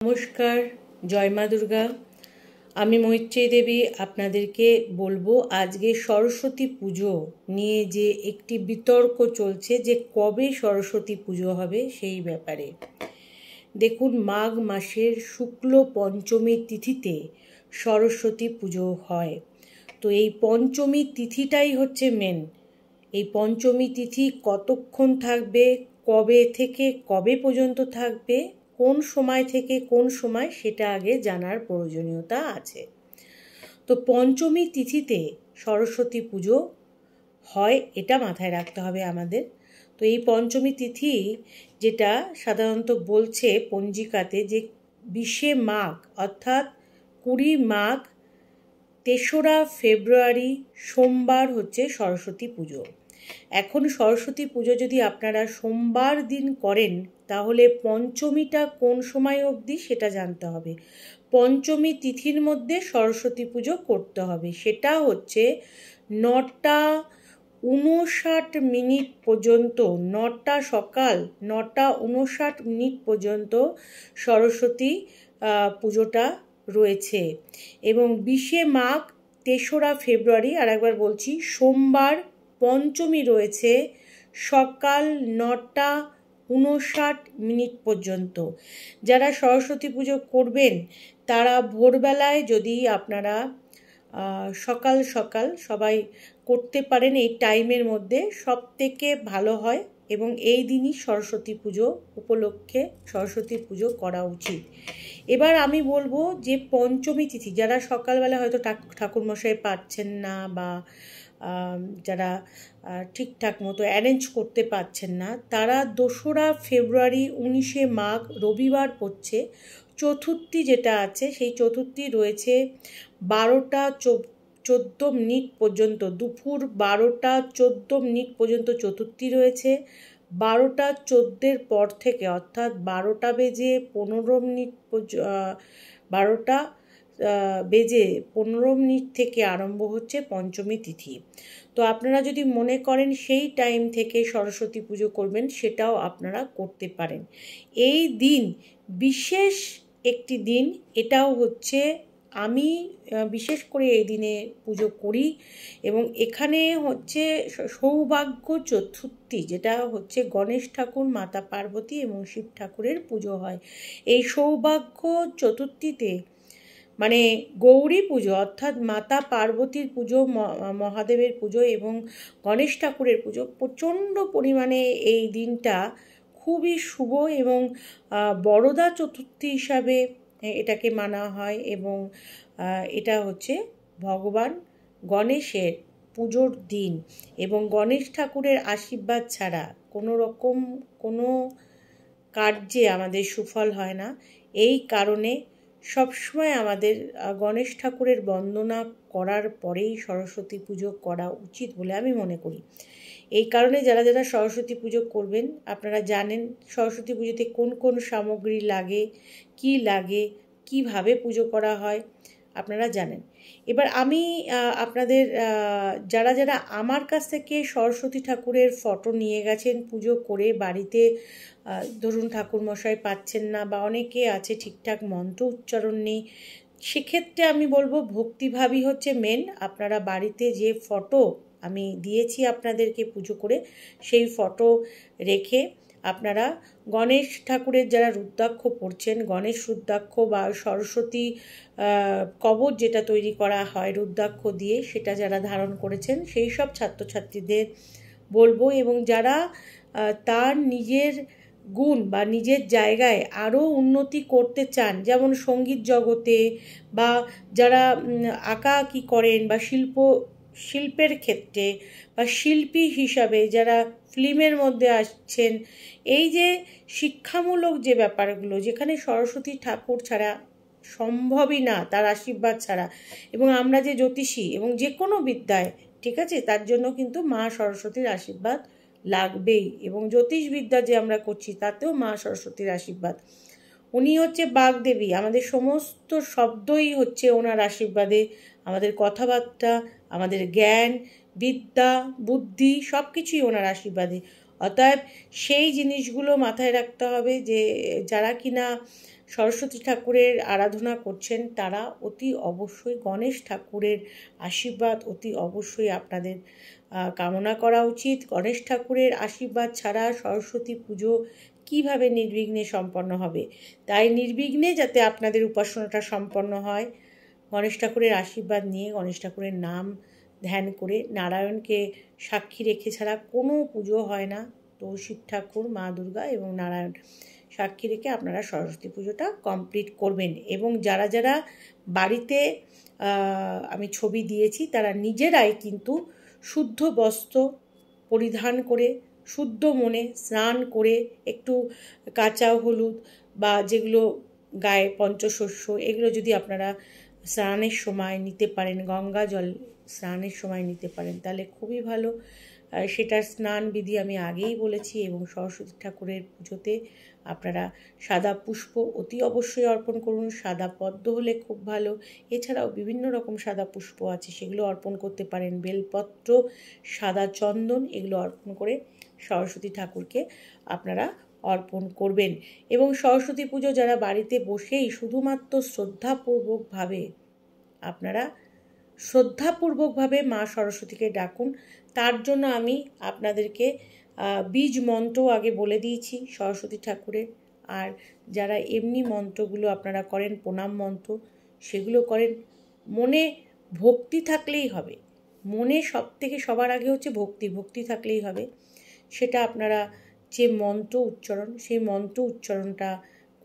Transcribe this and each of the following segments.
নমস্কার, জয় মা দুর্গা। আমি মৈত্রেয়ী দেবী আপনাদেরকে বলবো আজকে সরস্বতী পুজো নিয়ে যে একটি বিতর্ক চলছে যে কবে সরস্বতী পুজো হবে সেই ব্যাপারে। দেখুন, মাঘ মাসের শুক্ল পঞ্চমী তিথিতে সরস্বতী পুজো হয়। তো এই পঞ্চমী তিথিটাই হচ্ছে মেন। এই পঞ্চমী তিথি কতক্ষণ থাকবে, কবে থেকে কবে পর্যন্ত থাকবে, কোন সময় থেকে কোন সময়, সেটা আগে জানার প্রয়োজনীয়তা আছে। তো পঞ্চমী তিথিতে সরস্বতী পুজো হয়, এটা মাথায় রাখতে হবে আমাদের। তো এই পঞ্চমী তিথি যেটা সাধারণত বলছে পঞ্জিকাতে যে 20 মাঘ অর্থাৎ 20 মাঘ 3রা ফেব্রুয়ারি সোমবার হচ্ছে সরস্বতী পুজো। এখন সরস্বতী পুজো যদি আপনারা সোমবার দিন করেন তাহলে পঞ্চমীটা কোন সময় অবধি সেটা জানতে হবে। পঞ্চমী তিথির মধ্যে সরস্বতী পুজো করতে হবে, সেটা হচ্ছে 9:59 পর্যন্ত, সকাল 9:59 পর্যন্ত সরস্বতী পুজোটা রয়েছে। এবং 20 মাঘ 3রা ফেব্রুয়ারি, আর একবার বলছি, সোমবার পঞ্চমী রয়েছে সকাল 9:59 পর্যন্ত। যারা সরস্বতী পুজো করবেন তারা ভোরবেলায় যদি আপনারা সকাল সকাল সবাই করতে পারেন, এই টাইমের মধ্যে সব থেকে ভালো হয়। এবং এই দিনই সরস্বতী পুজো উপলক্ষে সরস্বতী পুজো করা উচিত। এবার আমি বলবো যে পঞ্চমী তিথি যারা সকালবেলা হয়তো ঠাকুরমশাই পাচ্ছেন না বা যারা ঠিকঠাক মতো অ্যারেঞ্জ করতে পারছেন না, তারা 2রা ফেব্রুয়ারি 19 মাঘ রবিবার পড়ছে, চতুর্থী যেটা আছে সেই চতুর্থী রয়েছে 12:14 পর্যন্ত, দুপুর 12:14 পর্যন্ত চতুর্থী রয়েছে। 12:14 পর থেকে অর্থাৎ 12:15 থেকে আরম্ভ হচ্ছে পঞ্চমী তিথি। তো আপনারা যদি মনে করেন সেই টাইম থেকে সরস্বতী পুজো করবেন, সেটাও আপনারা করতে পারেন। এই দিন বিশেষ একটি দিন, এটাও হচ্ছে আমি বিশেষ করে এই দিনে পুজো করি। এবং এখানে হচ্ছে সৌভাগ্য চতুর্থী, যেটা হচ্ছে গণেশ ঠাকুর, মাতা পার্বতী এবং শিব ঠাকুরের পুজো হয়। এই সৌভাগ্য চতুর্থীতে মানে গৌরী পুজো অর্থাৎ মাতা পার্বতীর পুজো, মহাদেবের পুজো এবং গণেশ ঠাকুরের পুজো প্রচণ্ড পরিমাণে এই দিনটা খুবই শুভ এবং বরদা চতুর্থী হিসাবে এটাকে মানা হয়। এবং এটা হচ্ছে ভগবান গণেশের পুজোর দিন। এবং গণেশ ঠাকুরের আশীর্বাদ ছাড়া কোনো কার্যে আমাদের সুফল হয় না। এই কারণে সবসময় আমাদের গণেশ ঠাকুরের বন্দনা করার পরেই সরস্বতী পুজো করা উচিত বলে আমি মনে করি। এই কারণে যারা যারা সরস্বতী পুজো করবেন আপনারা জানেন সরস্বতী পুজোতে কোন কোন সামগ্রী লাগে, কিভাবে পুজো করা হয় আপনারা জানেন। এবার আমি আপনাদের যারা যারা আমার কাছ থেকে সরস্বতী ঠাকুরের ফটো নিয়ে গেছেন পুজো করে বাড়িতে, ধরুন ঠাকুরমশাই পাচ্ছেন না বা অনেকে আছে ঠিকঠাক মন্ত্র উচ্চারণ নেই, সেক্ষেত্রে আমি বলবো ভক্তিভাবই হচ্ছে মেন। আপনারা বাড়িতে যে ফটো আমি দিয়েছি আপনাদেরকে পুজো করে, সেই ফটো রেখে আপনারা গণেশ ঠাকুরের যারা রুদ্রাক্ষ পড়ছেন, গণেশ রুদ্রাক্ষ বা সরস্বতী কবচ যেটা তৈরি করা হয় রুদ্রাক্ষ দিয়ে, সেটা যারা ধারণ করেছেন সেই সব ছাত্রছাত্রীদের বলবো। এবং যারা তার নিজের গুণ বা নিজের জায়গায় আরও উন্নতি করতে চান, যেমন সঙ্গীত জগতে বা যারা আঁকাআঁকি করেন বা শিল্পের ক্ষেত্রে বা শিল্পী হিসাবে যারা ফিল্মের মধ্যে আসছেন, এই যে শিক্ষামূলক যে ব্যাপারগুলো যেখানে সরস্বতী ঠাকুর ছাড়া সম্ভবই না, তার আশীর্বাদ ছাড়া, এবং আমরা যে জ্যোতিষী এবং যে কোনো বিদ্যায়, ঠিক আছে, তার জন্য কিন্তু মা সরস্বতীর আশীর্বাদ লাগবেই। এবং জ্যোতিষবিদ্যা যে আমরা করছি তাতেও মা সরস্বতীর আশীর্বাদ। উনি হচ্ছে বাগদেবী, আমাদের সমস্ত শব্দই হচ্ছে ওনার আশীর্বাদে, আমাদের কথাবার্তা, আমাদের জ্ঞান, বিদ্যা, বুদ্ধি সব কিছুই ওনার আশীর্বাদে। অতএব সেই জিনিসগুলো মাথায় রাখতে হবে যে যারা কিনা সরস্বতী ঠাকুরের আরাধনা করছেন তারা অতি অবশ্যই গণেশ ঠাকুরের আশীর্বাদ অতি অবশ্যই আপনাদের কামনা করা উচিত। গণেশ ঠাকুরের আশীর্বাদ ছাড়া সরস্বতী পুজো কীভাবে নির্বিঘ্নে সম্পন্ন হবে? তাই নির্বিঘ্নে যাতে আপনাদের উপাসনাটা সম্পন্ন হয়, গণেশ ঠাকুরের আশীর্বাদ নিয়ে গণেশ ঠাকুরের নাম ধ্যান করে নারায়ণকে সাক্ষী রেখে ছাড়া কোনো পুজো হয় না। তো শিব ঠাকুর, মা দুর্গা এবং নারায়ণ সাক্ষী রেখে আপনারা সরস্বতী পুজোটা কমপ্লিট করবেন। এবং যারা যারা বাড়িতে আমি ছবি দিয়েছি তারা নিজেরাই কিন্তু শুদ্ধ বস্ত্র পরিধান করে শুদ্ধ মনে স্নান করে একটু কাঁচা হলুদ বা যেগুলো গায়ে পঞ্চশস্য এগুলো যদি আপনারা স্নানের সময় নিতে পারেন, গঙ্গা জল স্নানের সময় নিতে পারেন তাহলে খুবই ভালো। সেটার স্নান বিধি আমি আগেই বলেছি। এবং সরস্বতী ঠাকুরের পুজোতে আপনারা সাদা পুষ্প অতি অবশ্যই অর্পণ করুন। সাদা পদ্ম হলে খুব ভালো। এছাড়াও বিভিন্ন রকম সাদা পুষ্প আছে, সেগুলো অর্পণ করতে পারেন। বেলপত্র, সাদা চন্দন এগুলো অর্পণ করে সরস্বতী ঠাকুরকে আপনারা অর্পণ করবেন। এবং সরস্বতী পুজো যারা বাড়িতে বসেই শুধুমাত্র শ্রদ্ধাপূর্বকভাবে মা সরস্বতীকে ডাকুন। তার জন্য আমি আপনাদেরকে বীজ মন্ত্র আগে বলে দিয়েছি সরস্বতী ঠাকুরের। আর যারা এমনি মন্ত্রগুলো আপনারা করেন, প্রণাম মন্ত্র, সেগুলো করেন। মনে ভক্তি থাকলেই হবে। মনে সবার আগে হচ্ছে ভক্তি থাকলেই হবে। সেটা আপনারা যে মন্ত্র উচ্চারণ, সেই মন্ত্র উচ্চারণটা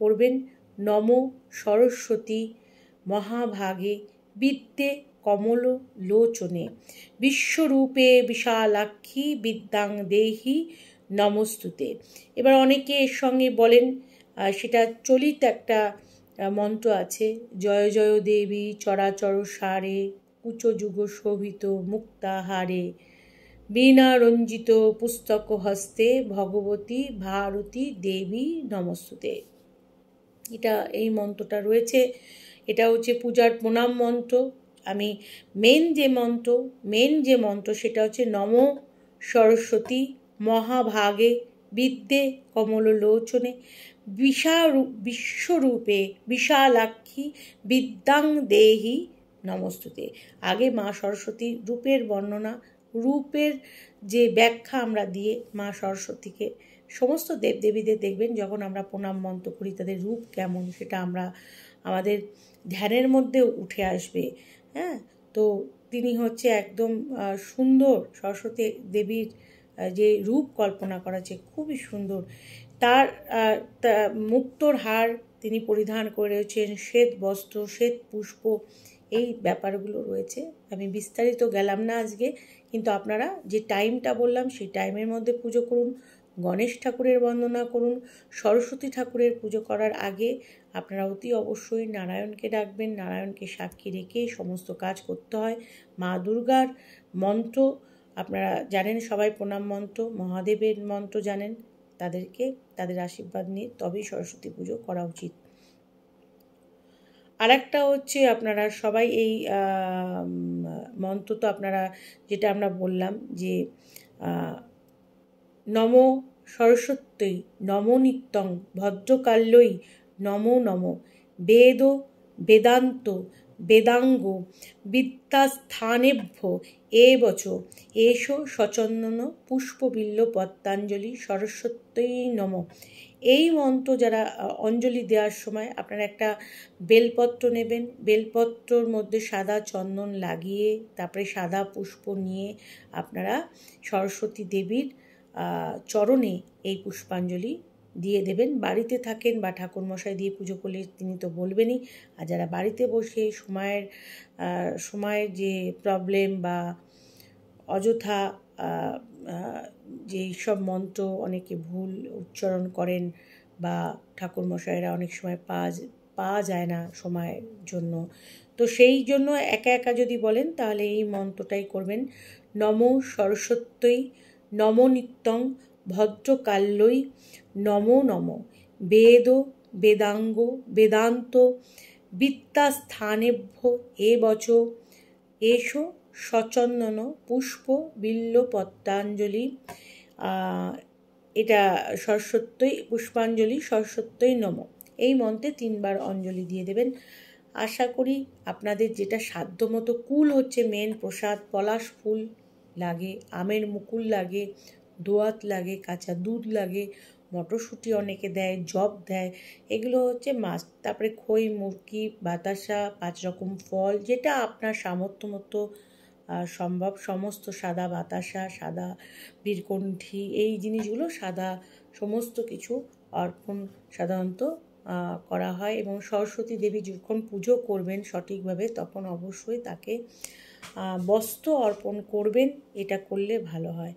করবেন। নম সরস্বতী মহাভাগে বিদ্যে কমল লোচনে বিশ্বরূপে বিশালাক্ষী বিদ্যাং দেহি নমস্তুতে। এবার অনেকে এর সঙ্গে বলেন, সেটা চলিত একটা মন্ত্র আছে, জয় জয় দেবী চরাচর সারে কুচযুগ শোভিত মুক্তাহারে বীণা রঞ্জিত পুস্তক হস্তে ভগবতী ভারতী দেবী নমস্তুতে। এই মন্ত্রটা রয়েছে। এটা হচ্ছে পূজার প্রণাম মন্ত্র। আমি মেন যে মন্ত্র সেটা হচ্ছে নম সরস্বতী মহাভাগে বিদ্যে কমল লোচনে বিশ্বরূপে বিশালাক্ষী বিদ্যাং দেহি নমস্তুতে। আগে মা সরস্বতীর রূপের বর্ণনা, রূপের যে ব্যাখ্যা আমরা দিয়ে মা সরস্বতীকে, সমস্ত দেবদেবীদের দেখবেন যখন আমরা প্রণাম মন্ত্র করি তাদের রূপ কেমন সেটা আমাদের ধ্যানের মধ্যে উঠে আসবে। হ্যাঁ, তো তিনি হচ্ছে একদম সুন্দর। সরস্বতী দেবীর যে রূপ কল্পনা করা আছে খুবই সুন্দর। তার মুক্তোর হার তিনি পরিধান করে রয়েছেন, শ্বেত বস্ত্র, শ্বেত পুষ্প, এই ব্যাপারগুলো রয়েছে। আমি বিস্তারিত গেলাম না আজকে, কিন্তু আপনারা যে টাইমটা বললাম সেই টাইমের মধ্যে পুজো করুন। গণেশ ঠাকুরের বন্দনা করুন। সরস্বতী ঠাকুরের পুজো করার আগে আপনারা অতি অবশ্যই নারায়ণকে ডাকবেন। নারায়ণকে সাক্ষী রেখে সমস্ত কাজ করতে হয়। মা দুর্গার মন্ত্র আপনারা জানেন সবাই, প্রণাম মন্ত্র, মহাদেবের মন্ত্র জানেন, তাদের আশীর্বাদ নিয়ে তবেই সরস্বতী পুজো করা উচিত। আর একটা হচ্ছে আপনারা সবাই এই মন্ত্র তো আপনারা যেটা আমরা বললাম যে নম সরস্বত্যৈ নম নিত্যং ভদ্রকাল্যৈ নমো নম বেদ বেদান্ত বেদাঙ্গ বিদ্যাস্থানেভ্য এবচ এষ সচন্দন পুষ্পবিল্ল পত্রাঞ্জলি সরস্বত্যৈ নম। এই মন্ত্র যারা অঞ্জলি দেওয়ার সময় আপনারা একটা বেলপত্র নেবেন। বেলপত্রর মধ্যে সাদা চন্দন লাগিয়ে তারপরে সাদা পুষ্প নিয়ে আপনারা সরস্বতী দেবীর চরণে এই পুষ্পাঞ্জলি দিয়ে দেবেন। বাড়িতে থাকেন বা ঠাকুরমশাই দিয়ে পুজো করলে তিনি তো বলবেনই। আর যারা বাড়িতে বসে সময়ের যে প্রবলেম বা অযথা যেই সব মন্ত্র অনেকে ভুল উচ্চারণ করেন বা ঠাকুরমশাইরা অনেক সময় পাওয়া যায় না সময়ের জন্য, তো সেই জন্য একা যদি বলেন তাহলে এই মন্ত্রটাই করবেন। নম সরস্বত্যৈ নম নিত্যং ভদ্রকাল্যৈ নমো নম বেদ বেদাঙ্গ বেদান্ত বিদ্যাস্থানেভ্য এবচ এষ সচন্দন পুষ্প বিল্ল পত্রাঞ্জলি। এটা সরস্বত্যৈ পুষ্পাঞ্জলি সরস্বত্যৈ নম। এই মন্ত্রে 3 বার অঞ্জলি দিয়ে দেবেন। আশা করি আপনাদের যেটা সাধ্যমতো, কুল হচ্ছে মেন প্রসাদ, পলাশ ফুল লাগে, আমের মুকুল লাগে, দোয়াত লাগে, কাঁচা দুধ লাগে, মটরশুঁটি অনেকে দেয়, জব দেয়, এগুলো হচ্ছে মাস্ট। তারপরে খই, মুরগি, বাতাসা, 5 রকম ফল, যেটা আপনার সামর্থ্য মতো সম্ভব। সমস্ত সাদা বাতাসা, সাদা বীরকণ্ঠী, এই জিনিসগুলো সাদা সমস্ত কিছু অর্পণ সাধারণত করা হয়। এবং সরস্বতী দেবী যখন পুজো করবেন সঠিকভাবে, তখন অবশ্যই তাকে বস্ত্র অর্পণ করবেন। এটা করলে ভালো হয়,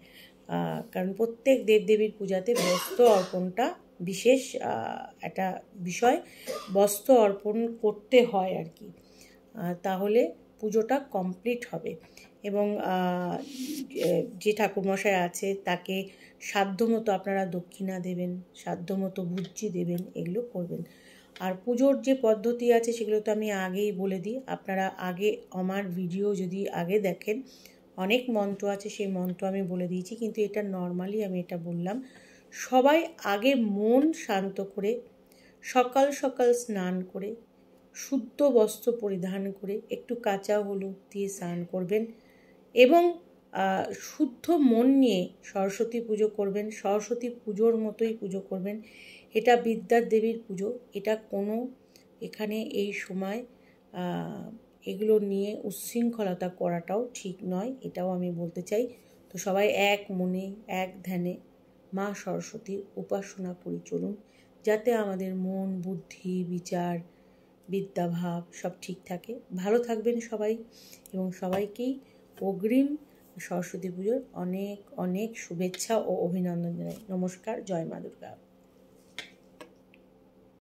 কারণ প্রত্যেক দেবদেবীর পূজাতে বস্ত্র অর্পণটা বিশেষ একটা বিষয়। বস্ত্র অর্পণ করতে হয় আর কি, তাহলে পুজোটা কমপ্লিট হবে। এবং যে ঠাকুরমশাই আছে তাকে সাধ্যমতো আপনারা দক্ষিণা দেবেন, সাধ্যমতো ভুজ্জি দেবেন, এগুলো করবেন। আর পুজোর যে পদ্ধতি আছে সেগুলো তো আমি আগেই বলে দিই। আপনারা আগে আমার ভিডিও যদি আগে দেখেন, অনেক মন্ত্র আছে, সেই মন্ত্র আমি বলে দিয়েছি, কিন্তু এটা নর্মালি আমি এটা বললাম। সবাই আগে মন শান্ত করে সকাল সকাল স্নান করে শুদ্ধ বস্ত্র পরিধান করে একটু কাঁচা হলুদ দিয়ে স্নান করবেন এবং শুদ্ধ মন নিয়ে সরস্বতী পুজো করবেন। সরস্বতী পুজোর মতোই পুজো করবেন। এটা বিদ্যার দেবীর পুজো। এটা কোনো এখানে এই সময় এগুলো নিয়ে উচ্ছৃঙ্খলতা করাটাও ঠিক নয়, এটাও আমি বলতে চাই। তো সবাই এক মনে এক ধ্যানে মা সরস্বতীর উপাসনা করি চলুন, যাতে আমাদের মন, বুদ্ধি, বিচার, বিদ্যাভাব সব ঠিক থাকে। ভালো থাকবেন সবাই, এবং সবাইকেই অগ্রিম সরস্বতী পুজোর অনেক অনেক শুভেচ্ছা ও অভিনন্দন জানাই। নমস্কার। জয় মা দুর্গা।